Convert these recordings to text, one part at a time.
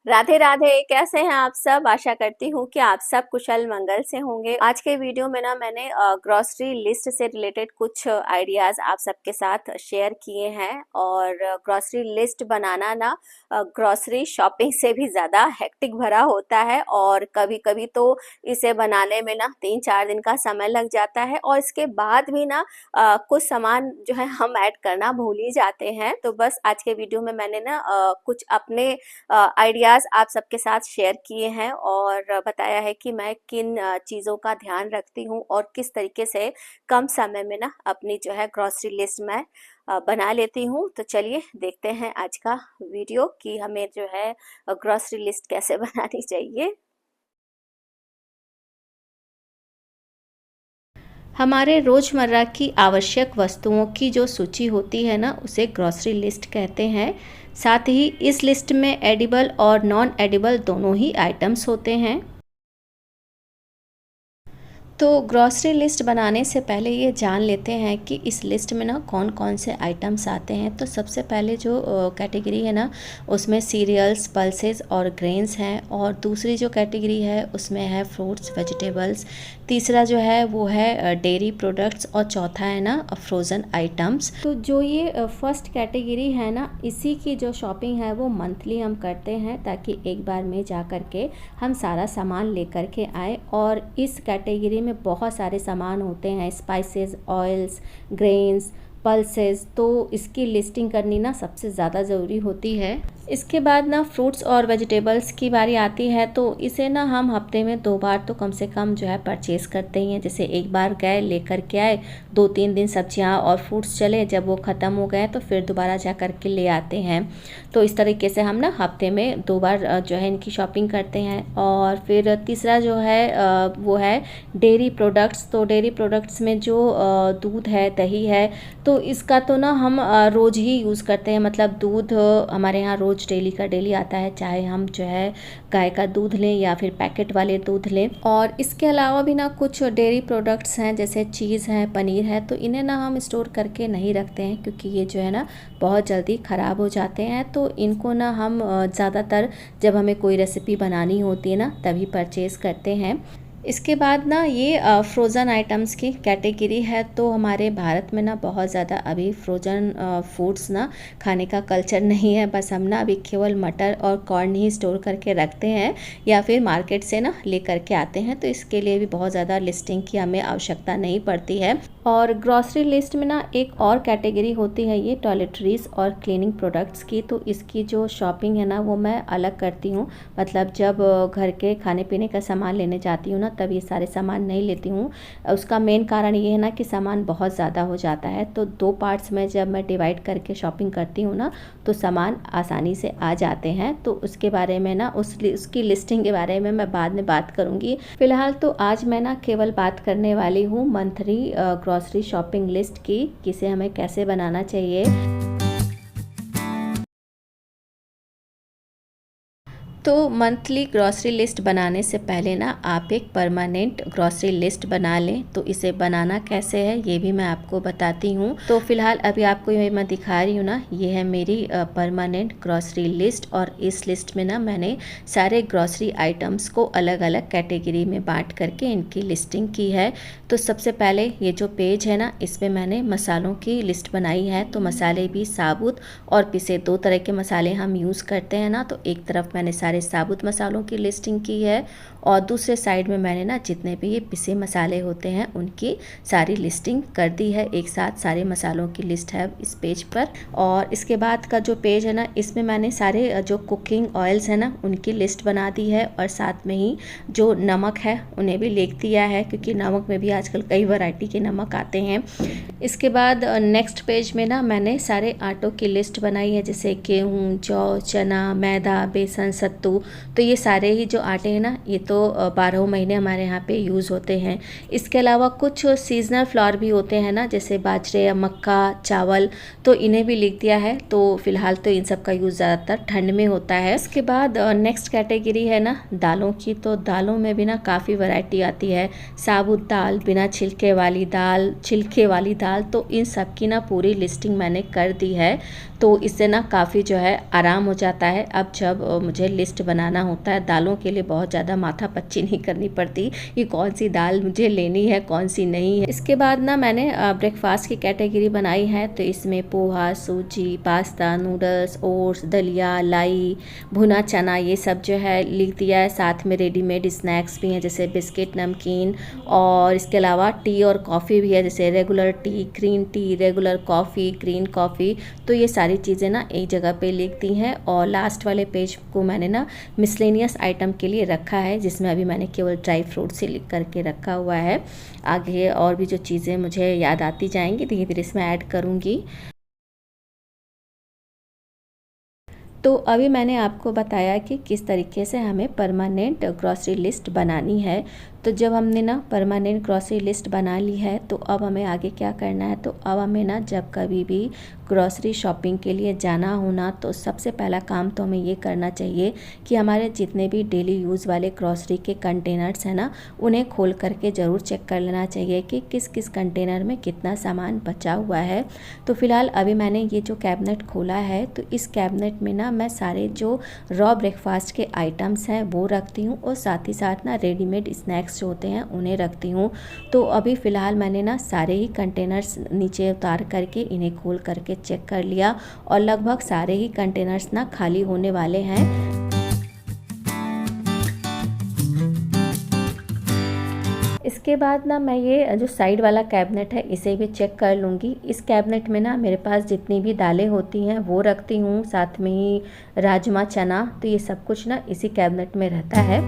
राधे राधे। कैसे हैं आप सब? आशा करती हूँ कि आप सब कुशल मंगल से होंगे। आज के वीडियो में ना मैंने ग्रोसरी लिस्ट से रिलेटेड कुछ आइडियाज आप सबके साथ शेयर किए हैं। और ग्रोसरी लिस्ट बनाना ना ग्रोसरी शॉपिंग से भी ज़्यादा हेक्टिक भरा होता है, और कभी कभी तो इसे बनाने में ना 3-4 दिन का समय लग जाता है, और इसके बाद भी ना कुछ सामान जो है हम ऐड करना भूल ही जाते हैं। तो बस आज के वीडियो में मैंने ना कुछ अपने आइडियाज़ आप सबके साथ शेयर किए हैं, और बताया है कि मैं किन चीज़ों का ध्यान रखती हूँ और किस तरीके से कम समय में ना अपनी जो है ग्रोसरी लिस्ट मैं बना लेती हूँ। तो चलिए देखते हैं आज का वीडियो कि हमें जो है ग्रोसरी लिस्ट कैसे बनानी चाहिए। हमारे रोज़मर्रा की आवश्यक वस्तुओं की जो सूची होती है ना, उसे ग्रोसरी लिस्ट कहते हैं। साथ ही इस लिस्ट में एडिबल और नॉन एडिबल दोनों ही आइटम्स होते हैं। तो ग्रॉसरी लिस्ट बनाने से पहले ये जान लेते हैं कि इस लिस्ट में ना कौन कौन से आइटम्स आते हैं। तो सबसे पहले जो कैटेगरी है ना, उसमें सीरियल्स, पल्सेस और ग्रेन्स हैं। और दूसरी जो कैटेगरी है उसमें है फ्रूट्स, वेजिटेबल्स। तीसरा जो है वो है डेयरी प्रोडक्ट्स, और चौथा है ना फ्रोज़न आइटम्स। तो जो ये फर्स्ट कैटेगरी है ना, इसी की जो शॉपिंग है वो मंथली हम करते हैं, ताकि एक बार में जा कर के हम सारा सामान लेकर के आए। और इस कैटेगरी में बहुत सारे सामान होते हैं, स्पाइसेस, ऑयल्स, ग्रेन्स, पल्सेस। तो इसकी लिस्टिंग करनी ना सबसे ज़्यादा ज़रूरी होती है। इसके बाद ना फ्रूट्स और वेजिटेबल्स की बारी आती है। तो इसे ना हम हफ्ते में 2 बार तो कम से कम जो है परचेज़ करते ही हैं। जैसे एक बार गए लेकर के आए, 2-3 दिन सब्जियां और फ्रूट्स चले, जब वो ख़त्म हो गए तो फिर दोबारा जा कर के ले आते हैं। तो इस तरीके से हम ना हफ्ते में 2 बार जो है इनकी शॉपिंग करते हैं। और फिर तीसरा जो है वो है डेयरी प्रोडक्ट्स। तो डेयरी प्रोडक्ट्स में जो दूध है, दही है, तो इसका तो ना हम रोज़ ही यूज़ करते हैं। मतलब दूध हमारे यहाँ रोज़ डेली का डेली आता है, चाहे हम जो है गाय का दूध लें या फिर पैकेट वाले दूध लें। और इसके अलावा भी ना कुछ डेयरी प्रोडक्ट्स हैं, जैसे चीज़ है, पनीर है, तो इन्हें ना हम स्टोर करके नहीं रखते हैं, क्योंकि ये जो है ना बहुत जल्दी ख़राब हो जाते हैं। तो इनको ना हम ज़्यादातर जब हमें कोई रेसिपी बनानी होती है ना, तभी परचेज़ करते हैं। इसके बाद ना ये फ्रोज़न आइटम्स की कैटेगरी है। तो हमारे भारत में ना बहुत ज़्यादा अभी फ्रोज़न फूड्स ना खाने का कल्चर नहीं है। बस हम ना अभी केवल मटर और कॉर्न ही स्टोर करके रखते हैं, या फिर मार्केट से ना ले करके आते हैं। तो इसके लिए भी बहुत ज़्यादा लिस्टिंग की हमें आवश्यकता नहीं पड़ती है। और ग्रॉसरी लिस्ट में ना एक और कैटेगरी होती है, ये टॉयलेटरीज़ और क्लीनिंग प्रोडक्ट्स की। तो इसकी जो शॉपिंग है ना, वो मैं अलग करती हूँ। मतलब जब घर के खाने पीने का सामान लेने जाती हूँ ना, तब ये सारे सामान नहीं लेती हूँ। उसका मेन कारण ये है ना कि सामान बहुत ज़्यादा हो जाता है। तो 2 पार्ट्स में जब मैं डिवाइड करके शॉपिंग करती हूँ ना, तो सामान आसानी से आ जाते हैं। तो उसके बारे में ना उसकी लिस्टिंग के बारे में मैं बाद में बात करूँगी। फ़िलहाल तो आज मैं ना केवल बात करने वाली हूँ मंथली ग्रॉसरी शॉपिंग लिस्ट की, किसे हमें कैसे बनाना चाहिए। तो मंथली ग्रॉसरी लिस्ट बनाने से पहले ना आप एक परमानेंट ग्रॉसरी लिस्ट बना लें। तो इसे बनाना कैसे है ये भी मैं आपको बताती हूँ। तो फिलहाल अभी आपको ये मैं दिखा रही हूँ ना, ये है मेरी परमानेंट ग्रॉसरी लिस्ट। और इस लिस्ट में ना मैंने सारे ग्रॉसरी आइटम्स को अलग अलग कैटेगरी में बांट करके इनकी लिस्टिंग की है। तो सबसे पहले ये जो पेज है ना, इसमें मैंने मसालों की लिस्ट बनाई है। तो मसाले भी साबुत और पिसे, 2 तरह के मसाले हम यूज़ करते हैं ना। तो एक तरफ मैंने सारे साबुत मसालों की लिस्टिंग की है, और दूसरे साइड में मैंने ना जितने भी ये पिसे मसाले होते हैं उनकी सारी लिस्टिंग कर दी है। एक साथ सारे मसालों की लिस्ट है इस पेज पर। और इसके बाद का जो पेज है ना, इसमें मैंने सारे जो कुकिंग ऑयल्स है ना, उनकी लिस्ट बना दी है। और साथ में ही जो नमक है उन्हें भी लिख दिया है, क्योंकि नमक में भी आजकल कई वैरायटी के नमक आते हैं। इसके बाद नेक्स्ट पेज में ना मैंने सारे आटों की लिस्ट बनाई है, जैसे गेहूँ, जौ, चना, मैदा, बेसन, सत्तू। तो ये सारे ही जो आटे हैं ना, ये तो 12 महीने हमारे यहाँ पे यूज़ होते हैं। इसके अलावा कुछ सीजनल फ्लावर भी होते हैं ना, जैसे बाजरे या मक्का, चावल, तो इन्हें भी लिख दिया है। तो फिलहाल तो इन सब का यूज़ ज़्यादातर ठंड में होता है। इसके बाद नेक्स्ट कैटेगरी है ना दालों की। तो दालों में भी ना काफ़ी वैरायटी आती है, साबुत दाल, बिना छिलके वाली दाल, छिलके वाली दाल। तो इन सब की ना पूरी लिस्टिंग मैंने कर दी है। तो इससे ना काफ़ी जो है आराम हो जाता है अब जब मुझे लिस्ट लिस्ट बनाना होता है। दालों के लिए बहुत ज़्यादा माथापच्ची नहीं करनी पड़ती कि कौन सी दाल मुझे लेनी है कौन सी नहीं है। इसके बाद ना मैंने ब्रेकफास्ट की कैटेगरी बनाई है, तो इसमें पोहा, सूजी, पास्ता, नूडल्स, ओट्स, दलिया, लाई, भुना चना, ये सब जो है लिख दिया है। साथ में रेडीमेड स्नैक्स भी हैं जैसे बिस्किट, नमकीन, और इसके अलावा टी और कॉफ़ी भी है, जैसे regular T, green tea, regular coffee, green coffee. तो ये सारी चीज़ें ना एक जगह पे लिख दी हैं। और लास्ट वाले पेज को मैंने ना मिसलेनियस आइटम के लिए रखा है, जिसमें अभी मैंने केवल ड्राई फ्रूट से लिख करके रखा हुआ है। आगे और भी जो चीज़ें मुझे याद आती जाएंगी धीरे धीरे इसमें ऐड करूँगी। तो अभी मैंने आपको बताया कि किस तरीके से हमें परमानेंट ग्रॉसरी लिस्ट बनानी है। तो जब हमने ना परमानेंट ग्रॉसरी लिस्ट बना ली है, तो अब हमें आगे क्या करना है, तो अब हमें ना जब कभी भी ग्रॉसरी शॉपिंग के लिए जाना हो ना, तो सबसे पहला काम तो हमें ये करना चाहिए कि हमारे जितने भी डेली यूज़ वाले ग्रॉसरी के कंटेनर्स हैं ना, उन्हें खोल करके ज़रूर चेक कर लेना चाहिए कि किस किस कंटेनर में कितना सामान बचा हुआ है। तो फ़िलहाल अभी मैंने ये जो कैबिनेट खोला है, तो इस कैबिनेट में ना मैं सारे जो रॉ ब्रेकफास्ट के आइटम्स हैं वो रखती हूँ, और साथ ही साथ ना रेडीमेड स्नैक्स जो होते हैं उन्हें रखती हूँ। तो अभी फ़िलहाल मैंने ना सारे ही कंटेनर्स नीचे उतार करके इन्हें खोल करके चेक कर लिया, और लगभग सारे ही कंटेनर्स ना खाली होने वाले हैं। इसके बाद ना मैं ये जो साइड वाला कैबिनेट है इसे भी चेक कर लूँगी। इस कैबिनेट में ना मेरे पास जितनी भी दालें होती हैं वो रखती हूँ, साथ में ही राजमा, चना, तो ये सब कुछ ना इसी कैबिनेट में रहता है।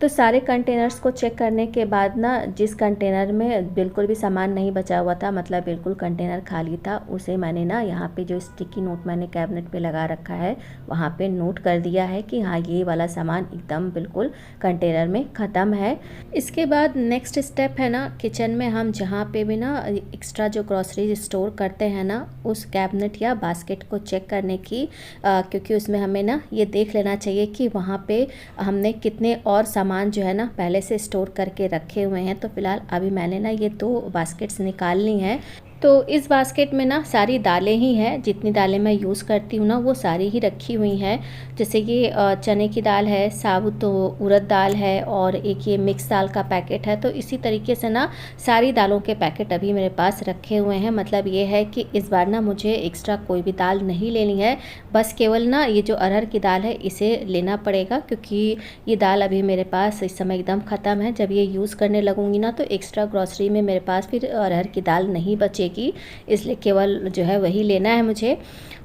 तो सारे कंटेनर्स को चेक करने के बाद ना जिस कंटेनर में बिल्कुल भी सामान नहीं बचा हुआ था, मतलब बिल्कुल कंटेनर खाली था, उसे मैंने ना यहाँ पे जो स्टिकी नोट मैंने कैबिनेट पे लगा रखा है वहाँ पे नोट कर दिया है कि हाँ ये वाला सामान एकदम बिल्कुल कंटेनर में ख़त्म है। इसके बाद नेक्स्ट स्टेप है ना, किचन में हम जहाँ पे भी ना एक्स्ट्रा जो ग्रॉसरी स्टोर करते हैं ना, उस कैबिनेट या बास्केट को चेक करने की, क्योंकि उसमें हमें ना ये देख लेना चाहिए कि वहाँ पे हमने कितने और सामान जो है ना पहले से स्टोर करके रखे हुए हैं। तो फिलहाल अभी मैंने ना ये 2 बास्केट्स निकाल ली हैं। तो इस बास्केट में ना सारी दालें ही हैं, जितनी दालें मैं यूज़ करती हूँ ना वो सारी ही रखी हुई हैं। जैसे कि चने की दाल है, साबुत उड़द दाल है, और एक ये मिक्स दाल का पैकेट है। तो इसी तरीके से ना सारी दालों के पैकेट अभी मेरे पास रखे हुए हैं। मतलब ये है कि इस बार ना मुझे एक्स्ट्रा कोई भी दाल नहीं लेनी है, बस केवल ना ये जो अरहर की दाल है इसे लेना पड़ेगा, क्योंकि ये दाल अभी मेरे पास इस समय एकदम ख़त्म है। जब ये यूज़ करने लगूँगी ना तो एक्स्ट्रा ग्रॉसरी में मेरे पास फिर अरहर की दाल नहीं बचेगी, इसलिए केवल जो है वही लेना है मुझे।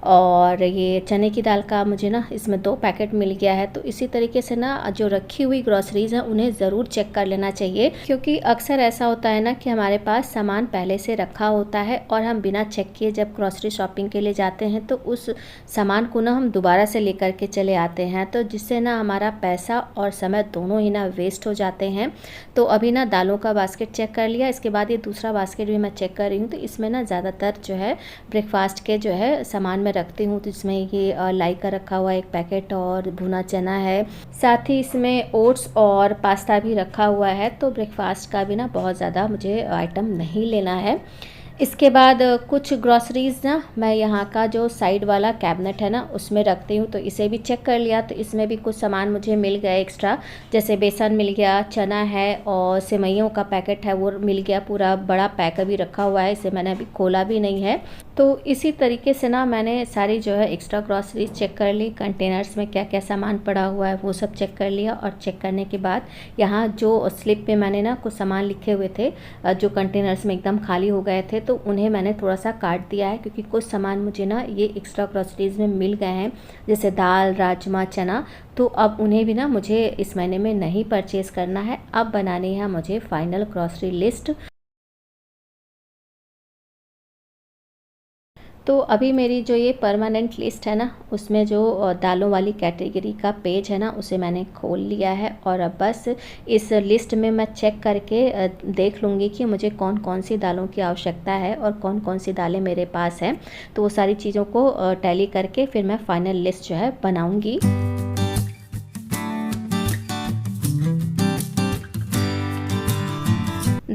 और ये चने की दाल का मुझे ना इसमें 2 पैकेट मिल गया है। तो इसी तरीके से ना जो रखी हुई ग्रॉसरीज़ हैं उन्हें ज़रूर चेक कर लेना चाहिए, क्योंकि अक्सर ऐसा होता है ना कि हमारे पास सामान पहले से रखा होता है और हम बिना चेक किए जब ग्रॉसरी शॉपिंग के लिए जाते हैं तो उस सामान को ना हम दोबारा से लेकर के चले आते हैं, तो जिससे ना हमारा पैसा और समय दोनों ही ना वेस्ट हो जाते हैं। तो अभी ना दालों का बास्केट चेक कर लिया, इसके बाद ये दूसरा बास्केट भी मैं चेक कर रही हूँ। तो इसमें ना ज़्यादातर जो है ब्रेकफास्ट के जो है सामान मैं रखती हूँ। तो इसमें ये लाई का रखा हुआ एक पैकेट और भुना चना है, साथ ही इसमें ओट्स और पास्ता भी रखा हुआ है। तो ब्रेकफास्ट का भी ना बहुत ज़्यादा मुझे आइटम नहीं लेना है। इसके बाद कुछ ग्रॉसरीज़ ना मैं यहाँ का जो साइड वाला कैबिनेट है ना उसमें रखती हूँ। तो इसे भी चेक कर लिया, तो इसमें भी कुछ सामान मुझे मिल गया एक्स्ट्रा, जैसे बेसन मिल गया, चना है, और सेवइयों का पैकेट है वो मिल गया, पूरा बड़ा पैक अभी रखा हुआ है, इसे मैंने अभी खोला भी नहीं है। तो इसी तरीके से ना मैंने सारी जो है एक्स्ट्रा ग्रॉसरीज चेक कर ली, कंटेनर्स में क्या क्या सामान पड़ा हुआ है वो सब चेक कर लिया। और चेक करने के बाद यहाँ जो स्लिप पे मैंने ना कुछ सामान लिखे हुए थे जो कंटेनर्स में एकदम खाली हो गए थे, तो उन्हें मैंने थोड़ा सा काट दिया है, क्योंकि कुछ सामान मुझे ना ये एक्स्ट्रा ग्रॉसरीज़ में मिल गए हैं, जैसे दाल, राजमा, चना। तो अब उन्हें भी ना मुझे इस महीने में नहीं परचेज़ करना है, अब बनानी है मुझे फाइनल ग्रॉसरी लिस्ट। तो अभी मेरी जो ये परमानेंट लिस्ट है ना उसमें जो दालों वाली कैटेगरी का पेज है ना उसे मैंने खोल लिया है, और अब बस इस लिस्ट में मैं चेक करके देख लूँगी कि मुझे कौन कौन सी दालों की आवश्यकता है और कौन कौन सी दालें मेरे पास हैं। तो वो सारी चीज़ों को टैली करके फिर मैं फाइनल लिस्ट जो है बनाऊँगी।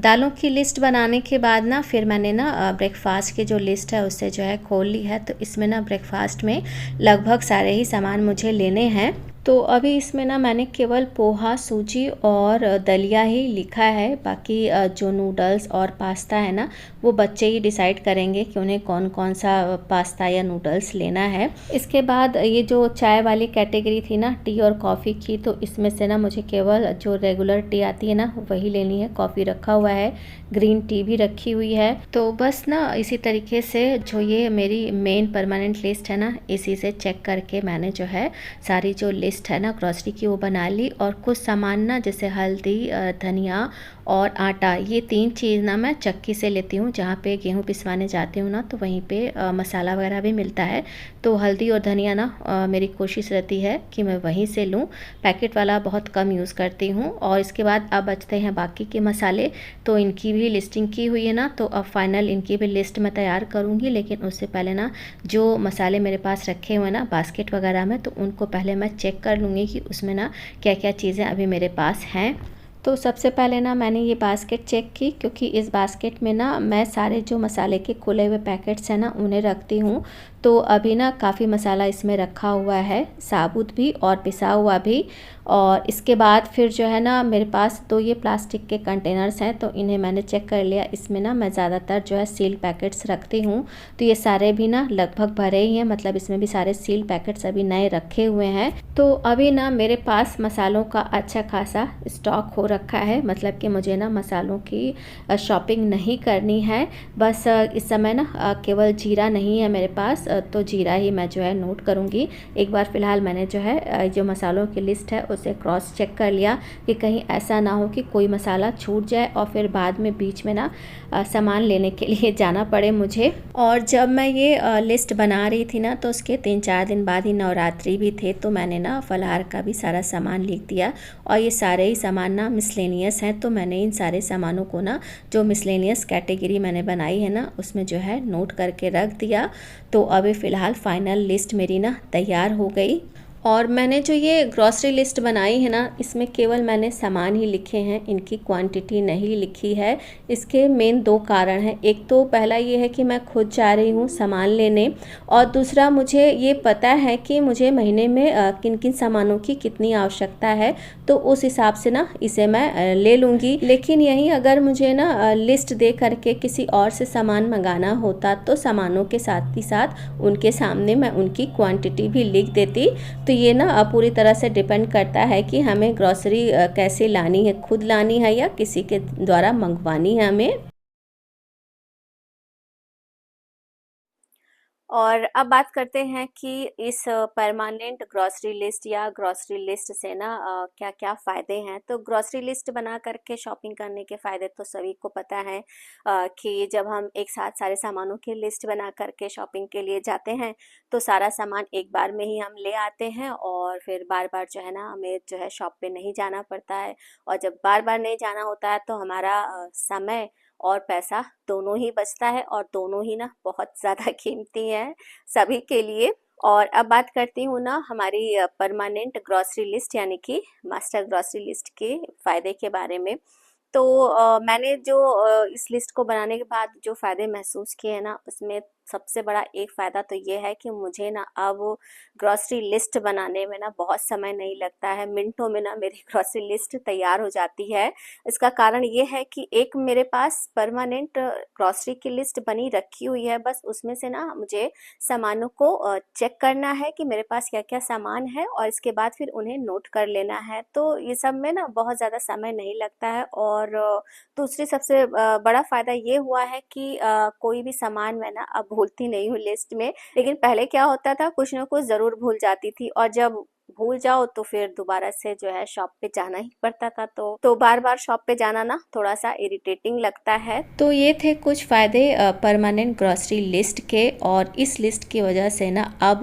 दालों की लिस्ट बनाने के बाद ना फिर मैंने ना ब्रेकफास्ट की जो लिस्ट है उससे जो है खोल ली है। तो इसमें ना ब्रेकफास्ट में लगभग सारे ही सामान मुझे लेने हैं। तो अभी इसमें ना मैंने केवल पोहा, सूजी और दलिया ही लिखा है। बाकी जो नूडल्स और पास्ता है ना वो बच्चे ही डिसाइड करेंगे कि उन्हें कौन कौन सा पास्ता या नूडल्स लेना है। इसके बाद ये जो चाय वाली कैटेगरी थी ना टी और कॉफ़ी की, तो इसमें से ना मुझे केवल जो रेगुलर टी आती है ना वही लेनी है। कॉफ़ी रखा हुआ है, ग्रीन टी भी रखी हुई है। तो बस ना इसी तरीके से जो ये मेरी मेन परमानेंट लिस्ट है ना इसी से चेक करके मैंने जो है सारी जो लिस्ट है ना ग्रॉसरी की वो बना ली। और कुछ सामान ना जैसे हल्दी, धनिया और आटा, ये 3 चीज़ ना मैं चक्की से लेती हूँ। जहाँ पे गेहूँ पिसवाने जाती हूँ ना तो वहीं पे मसाला वगैरह भी मिलता है। तो हल्दी और धनिया ना मेरी कोशिश रहती है कि मैं वहीं से लूँ। पैकेट वाला बहुत कम यूज़ करती हूँ। और इसके बाद अब बचते हैं बाकी के मसाले, तो इनकी भी लिस्टिंग की हुई है ना। तो अब फाइनल इनकी भी लिस्ट मैं तैयार करूँगी। लेकिन उससे पहले ना जो मसाले मेरे पास रखे हुए ना बास्केट वगैरह में, तो उनको पहले मैं चेक कर लूँगी कि उसमें ना क्या क्या चीज़ें अभी मेरे पास हैं। तो सबसे पहले ना मैंने ये बास्केट चेक की, क्योंकि इस बास्केट में ना मैं सारे जो मसाले के खुले हुए पैकेट्स हैं ना उन्हें रखती हूँ। तो अभी ना काफ़ी मसाला इसमें रखा हुआ है, साबुत भी और पिसा हुआ भी। और इसके बाद फिर जो है ना मेरे पास तो ये प्लास्टिक के कंटेनर्स हैं, तो इन्हें मैंने चेक कर लिया। इसमें ना मैं ज़्यादातर जो है सील पैकेट्स रखती हूँ। तो ये सारे भी ना लगभग भरे ही हैं, मतलब इसमें भी सारे सील पैकेट्स अभी नए रखे हुए हैं। तो अभी ना मेरे पास मसालों का अच्छा खासा स्टॉक हो रखा है, मतलब कि मुझे ना मसालों की शॉपिंग नहीं करनी है। बस इस समय ना केवल जीरा नहीं है मेरे पास, तो जीरा ही मैं जो है नोट करूँगी। एक बार फ़िलहाल मैंने जो है जो मसालों की लिस्ट है उसे क्रॉस चेक कर लिया कि कहीं ऐसा ना हो कि कोई मसाला छूट जाए और फिर बाद में बीच में ना सामान लेने के लिए जाना पड़े मुझे। और जब मैं ये लिस्ट बना रही थी ना तो उसके 3-4 दिन बाद ही नवरात्रि भी थे, तो मैंने ना फलाहार का भी सारा सामान लिख दिया। और ये सारे ही सामान ना मिसलेनियस हैं, तो मैंने इन सारे सामानों को ना जो मिसलेनियस कैटेगरी मैंने बनाई है ना उसमें जो है नोट करके रख दिया। तो अभी फ़िलहाल फाइनल लिस्ट मेरी ना तैयार हो गई। और मैंने जो ये ग्रॉसरी लिस्ट बनाई है ना इसमें केवल मैंने सामान ही लिखे हैं, इनकी क्वांटिटी नहीं लिखी है। इसके मेन 2 कारण हैं। एक तो पहला ये है कि मैं खुद जा रही हूँ सामान लेने, और दूसरा मुझे ये पता है कि मुझे महीने में किन किन सामानों की कितनी आवश्यकता है, तो उस हिसाब से ना इसे मैं ले लूँगी। लेकिन यही अगर मुझे ना लिस्ट दे करके किसी और से सामान मंगाना होता तो सामानों के साथ ही साथ उनके सामने मैं उनकी क्वांटिटी भी लिख देती। तो ये ना पूरी तरह से डिपेंड करता है कि हमें ग्रॉसरी कैसे लानी है, खुद लानी है या किसी के द्वारा मंगवानी है हमें। और अब बात करते हैं कि इस परमानेंट ग्रॉसरी लिस्ट या ग्रॉसरी लिस्ट से ना क्या क्या फ़ायदे हैं। तो ग्रॉसरी लिस्ट बना करके शॉपिंग करने के फ़ायदे तो सभी को पता है कि जब हम एक साथ सारे सामानों की लिस्ट बना करके शॉपिंग के लिए जाते हैं तो सारा सामान एक बार में ही हम ले आते हैं, और फिर बार बार जो है ना हमें जो है शॉप पे नहीं जाना पड़ता है। और जब बार बार नहीं जाना होता है तो हमारा समय और पैसा दोनों ही बचता है, और दोनों ही ना बहुत ज़्यादा कीमती है सभी के लिए। और अब बात करती हूँ ना हमारी परमानेंट ग्रॉसरी लिस्ट यानी कि मास्टर ग्रॉसरी लिस्ट के फ़ायदे के बारे में। तो मैंने जो इस लिस्ट को बनाने के बाद जो फ़ायदे महसूस किए हैं ना उसमें सबसे बड़ा एक फ़ायदा तो ये है कि मुझे ना अब ग्रॉसरी लिस्ट बनाने में ना बहुत समय नहीं लगता है। मिनटों में ना मेरी ग्रॉसरी लिस्ट तैयार हो जाती है। इसका कारण ये है कि एक मेरे पास परमानेंट ग्रॉसरी की लिस्ट बनी रखी हुई है, बस उसमें से ना मुझे सामानों को चेक करना है कि मेरे पास क्या क्या सामान है और इसके बाद फिर उन्हें नोट कर लेना है। तो ये सब में ना बहुत ज़्यादा समय नहीं लगता है। और दूसरी सबसे बड़ा फ़ायदा ये हुआ है कि कोई भी सामान मैं ना अब भूलती नहीं हूँ लिस्ट में। लेकिन पहले क्या होता था, कुछ ना कुछ ज़रूर भूल जाती थी, और जब भूल जाओ तो फिर दोबारा से जो है शॉप पे जाना ही पड़ता था। तो बार बार शॉप पे जाना ना थोड़ा सा इरिटेटिंग लगता है। तो ये थे कुछ फ़ायदे परमानेंट ग्रॉसरी लिस्ट के। और इस लिस्ट की वजह से ना अब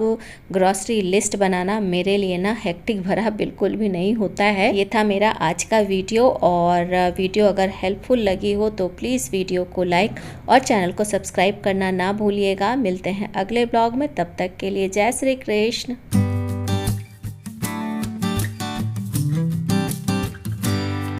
ग्रॉसरी लिस्ट बनाना मेरे लिए ना हेक्टिक भरा बिल्कुल भी नहीं होता है। ये था मेरा आज का वीडियो, और वीडियो अगर हेल्पफुल लगी हो तो प्लीज़ वीडियो को लाइक और चैनल को सब्सक्राइब करना ना भूलिएगा। मिलते हैं अगले ब्लॉग में, तब तक के लिए जय श्री कृष्ण।